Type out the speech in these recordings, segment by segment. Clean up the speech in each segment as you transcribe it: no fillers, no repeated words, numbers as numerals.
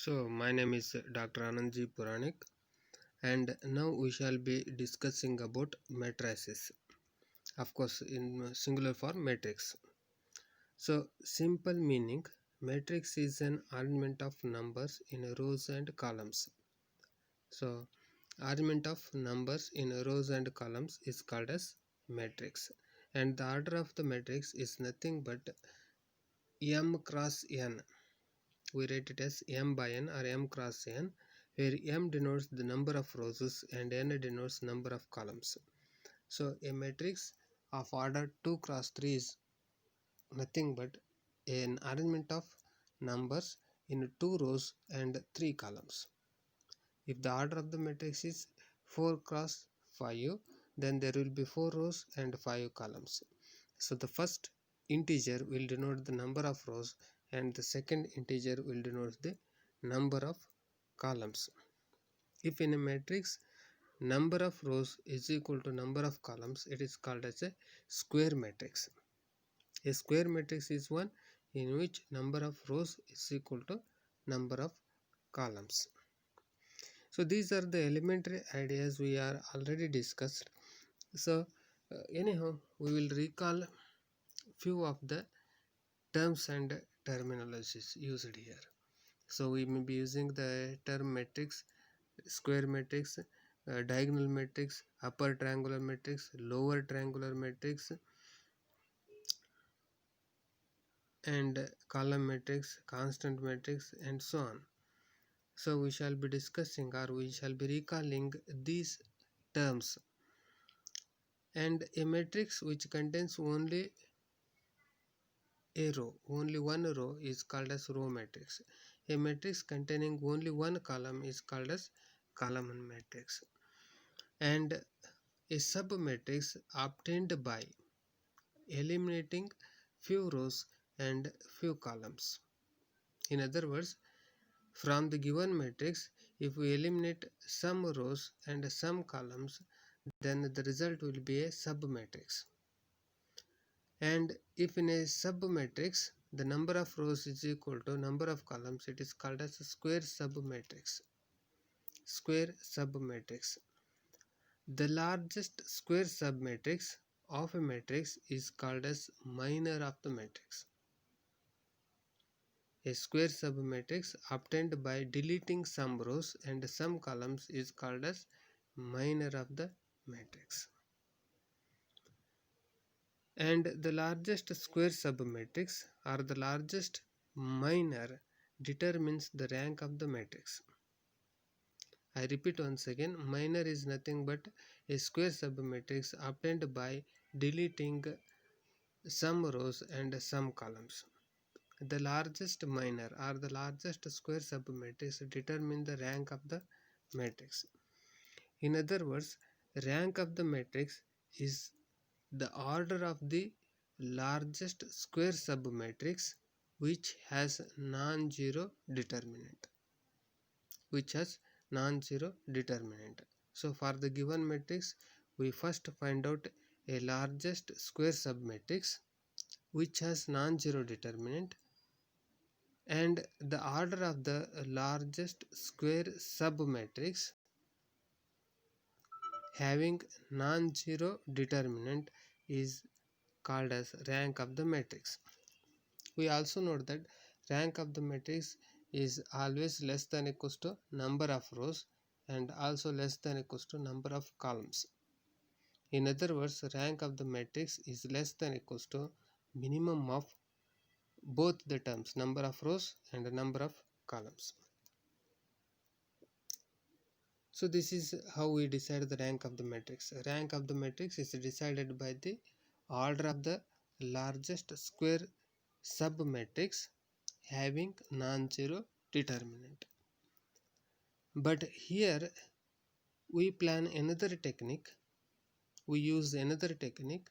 So, my name is Dr. Anandji Puranik, and now we shall be discussing about matrices, of course, in singular form matrix. So, simple meaning matrix is an arrangement of numbers in rows and columns. So, arrangement of numbers in rows and columns is called as matrix, and the order of the matrix is nothing but m cross n. We write it as m by n or m cross n, where m denotes the number of rows and n denotes number of columns. So a matrix of order 2 cross 3 is nothing but an arrangement of numbers in 2 rows and 3 columns. If the order of the matrix is 4 cross 5, then there will be 4 rows and 5 columns. So the first integer will denote the number of rows and the second integer will denote the number of columns. If in a matrix number of rows is equal to number of columns, it is called as a square matrix. A square matrix is one in which number of rows is equal to number of columns. So these are the elementary ideas we are already discussed. So anyhow, we will recall few of the terms and terminologies used here. So we may be using the term matrix, square matrix, diagonal matrix, upper triangular matrix, lower triangular matrix, and column matrix, constant matrix, and so on. So we shall be discussing or we shall be recalling these terms. And a matrix which contains only a row, only one row, is called as row matrix. A matrix containing only one column is called as column matrix. And a submatrix obtained by eliminating few rows and few columns. In other words, from the given matrix, if we eliminate some rows and some columns, then the result will be a submatrix. And if in a submatrix the number of rows is equal to number of columns, it is called as a square submatrix. Square submatrix. The largest square submatrix of a matrix is called as minor of the matrix. A square submatrix obtained by deleting some rows and some columns is called as minor of the matrix. And the largest square submatrix or the largest minor determines the rank of the matrix. I repeat once again, minor is nothing but a square submatrix obtained by deleting some rows and some columns. The largest minor or the largest square submatrix determine the rank of the matrix. In other words, rank of the matrix is the order of the largest square submatrix which has non-zero determinant. So for the given matrix, we first find out a largest square submatrix which has non-zero determinant, and the order of the largest square submatrix having non-zero determinant is called as rank of the matrix. We also note that rank of the matrix is always less than equals to number of rows and also less than equals to number of columns. In other words, rank of the matrix is less than equals to minimum of both the terms, number of rows and number of columns. So this is how we decide the rank of the matrix. Rank of the matrix is decided by the order of the largest square submatrix having non-zero determinant. But here we plan another technique. We use another technique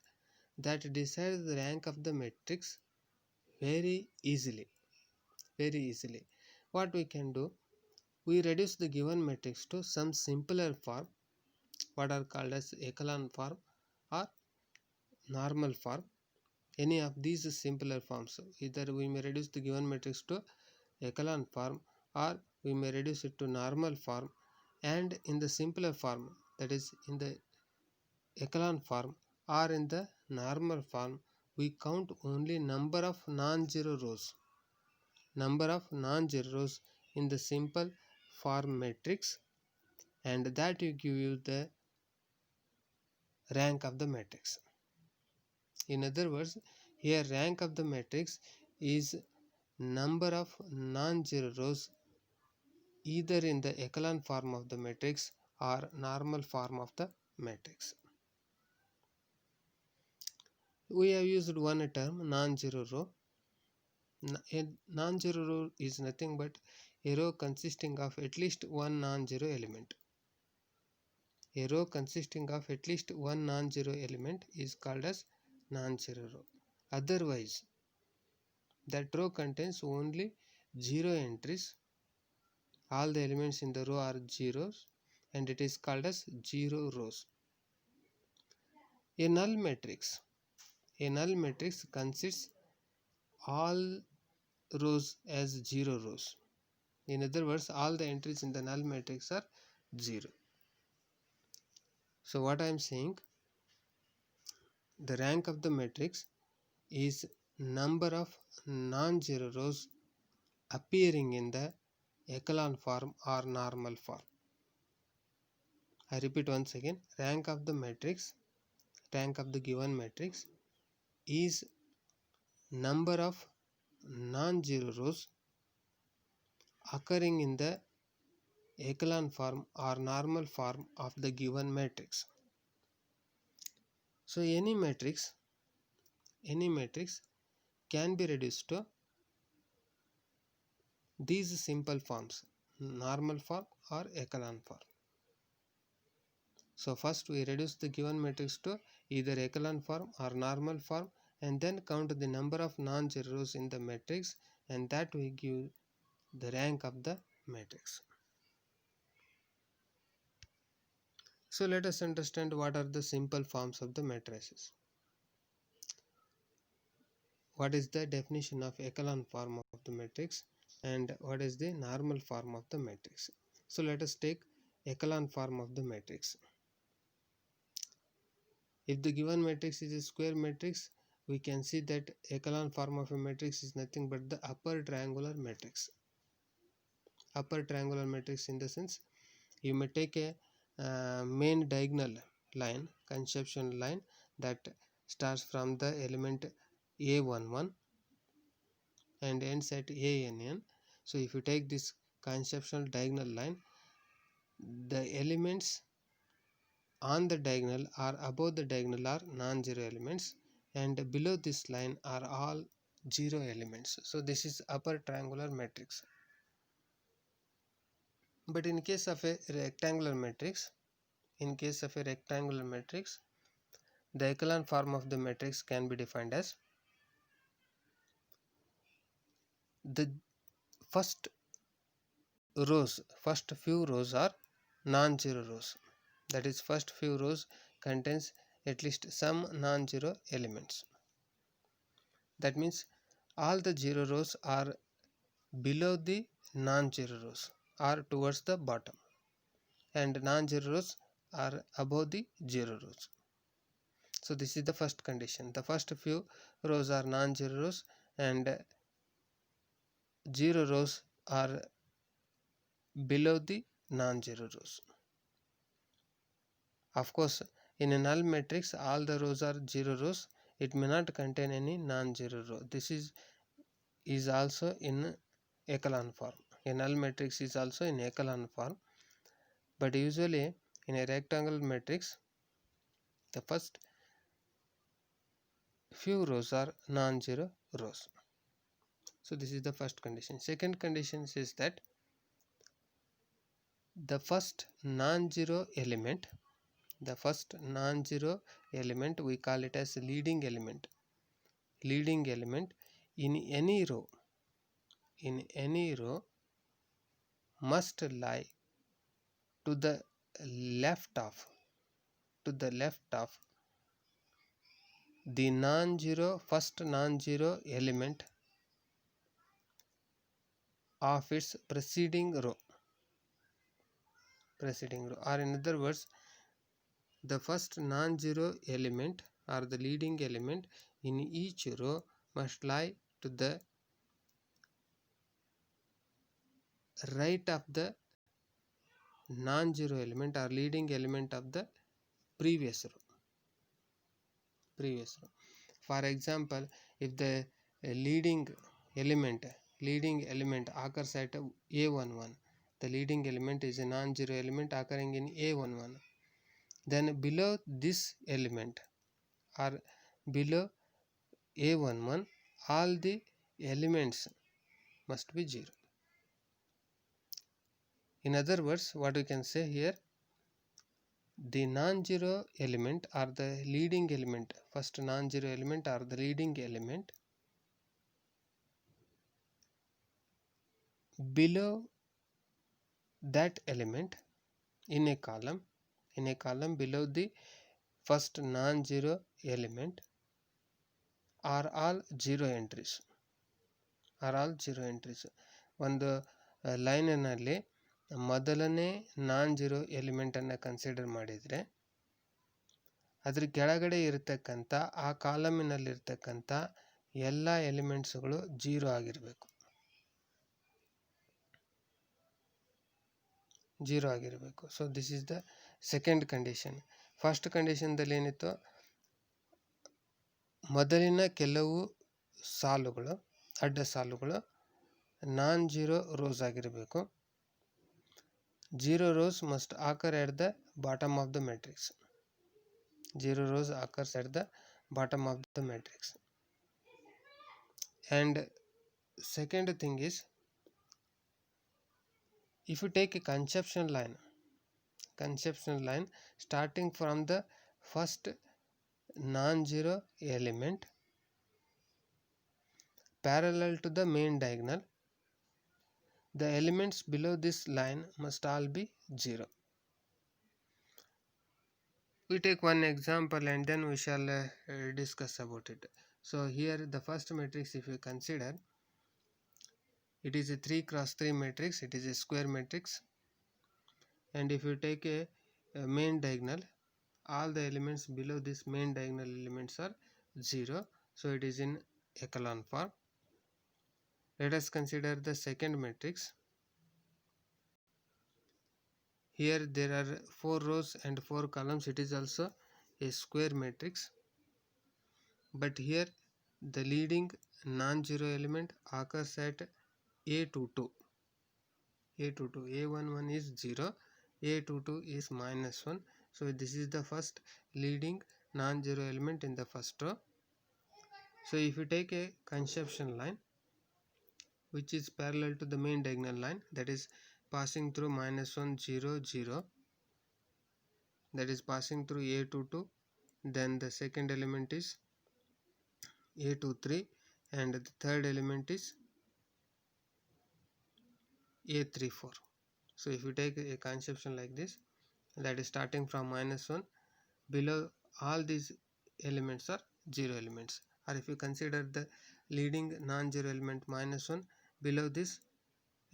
that decides the rank of the matrix very easily. What we can do, we reduce the given matrix to some simpler form, what are called as echelon form or normal form. Any of these simpler forms, either we may reduce the given matrix to echelon form or we may reduce it to normal form, and in the simpler form, that is in the echelon form or in the normal form, we count only number of non-zero rows. Number of non-zero rows in the simple form matrix, and that will give you the rank of the matrix. In other words, here rank of the matrix is number of non-zero rows either in the echelon form of the matrix or normal form of the matrix. We have used one term non-zero row. A non-zero row is nothing but a row consisting of at least one non-zero element. A row consisting of at least one non-zero element is called as non-zero row. Otherwise, that row contains only zero entries. All the elements in the row are zeros, and it is called as zero rows. A null matrix. A null matrix consists all rows as zero rows. In other words, all the entries in the null matrix are zero. So what I am saying, the rank of the matrix is number of non-zero rows appearing in the echelon form or normal form. I repeat once again, rank of the matrix, rank of the given matrix is number of non-zero rows occurring in the echelon form or normal form of the given matrix. So any matrix can be reduced to these simple forms, normal form or echelon form. So first we reduce the given matrix to either echelon form or normal form, and then count the number of non-zero rows in the matrix, and that will give the rank of the matrix. So let us understand what are the simple forms of the matrices. What is the definition of echelon form of the matrix and what is the normal form of the matrix? So let us take echelon form of the matrix. If the given matrix is a square matrix, we can see that echelon form of a matrix is nothing but the upper triangular matrix. Upper triangular matrix in the sense, you may take a main diagonal line, conceptual line that starts from the element A11 and ends at ANN. So if you take this conceptual diagonal line, the elements on the diagonal or above the diagonal are non-zero elements, and below this line are all zero elements. So this is upper triangular matrix. But in case of a rectangular matrix, the echelon form of the matrix can be defined as the first few rows are non-zero rows. That is, first few rows contains at least some non-zero elements. That means all the zero rows are below the non-zero rows or towards the bottom, and non-zero rows are above the zero rows. So this is the first condition. The first few rows are non-zero rows and zero rows are below the non-zero rows. Of course, in a null matrix, all the rows are zero rows. It may not contain any non-zero row. This is also in echelon form. A null matrix is also in echelon form. But usually in a rectangular matrix, the first few rows are non-zero rows. So this is the first condition. Second condition says that the first non-zero element, we call it as leading element. Leading element in any row must lie to the left of the first non-zero element of its preceding row, or in other words, the first non-zero element or the leading element in each row must lie to the right of the non-zero element or leading element of the previous row. For example, if the leading element occurs at A11, the leading element is a non-zero element occurring in A11, then below this element or below A11 all the elements must be 0. In other words, what we can say here, the non-zero element or the leading element, first non-zero element or the leading element below that element in a column below the first non-zero element are all zero entries. ಒಂದು ಲೈನಿನಲ್ಲಿ ಮೊದಲನೇ ನಾನ್-ಜೀರೋ ಎಲಿಮೆಂಟನ್ನು consider ಮಾಡಿದರೆ ಅದ್ರ ಕೆಳಗಡೆ ಇರತಕ್ಕಂಥ ಆ ಕಾಲಮಿನಲ್ಲಿರ್ತಕ್ಕಂಥ ಎಲ್ಲ ಎಲಿಮೆಂಟ್ಸ್ಗಳು 0 ಆಗಿರಬೇಕು. So this is the second condition. First ಕಂಡೀಷನ್ದಲ್ಲಿ ಏನಿತ್ತು, ಮೊದಲಿನ ಕೆಲವು ಸಾಲುಗಳು ಅಡ್ಡ ಸಾಲುಗಳು non-zero rows ಆಗಿರಬೇಕು. 0 rows must occur at the bottom of the matrix. 0 rows occurs at the bottom of the matrix. And second thing is, if you take a conception line starting from the first non-zero element parallel to the main diagonal, the elements below this line must all be 0. We take one example and then we shall discuss about it. So here the first matrix, if you consider, it is a 3 cross 3 matrix. It is a square matrix, and if you take a main diagonal, all the elements below this main diagonal elements are 0, so it is in echelon form. Let us consider the second matrix. Here there are 4 rows and 4 columns. It is also a square matrix, but here the leading non-zero element occurs at A22. A11 is 0, A22 is -1. So this is the first leading non-zero element in the first row. So if you take a conception line which is parallel to the main diagonal line, that is passing through -1 0 0, that is passing through A22, then the second element is A23 and the third element is A34. So if you take a conception like this, that is starting from -1, below all these elements are 0 elements. Or if you consider the leading non-zero element -1, below this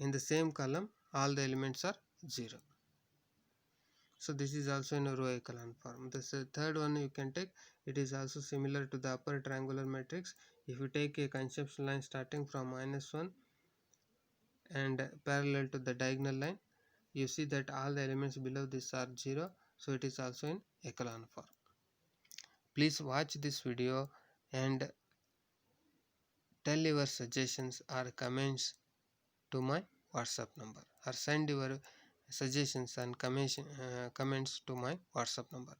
in the same column all the elements are 0. So this is also in a row echelon form. The third one you can take, it is also similar to the upper triangular matrix. If you take a conception line starting from -1 and parallel to the diagonal line, you see that all the elements below this are 0, so it is also in echelon form. Please watch this video and tell your suggestions or comments to my WhatsApp number, or send your suggestions and comments to my WhatsApp number.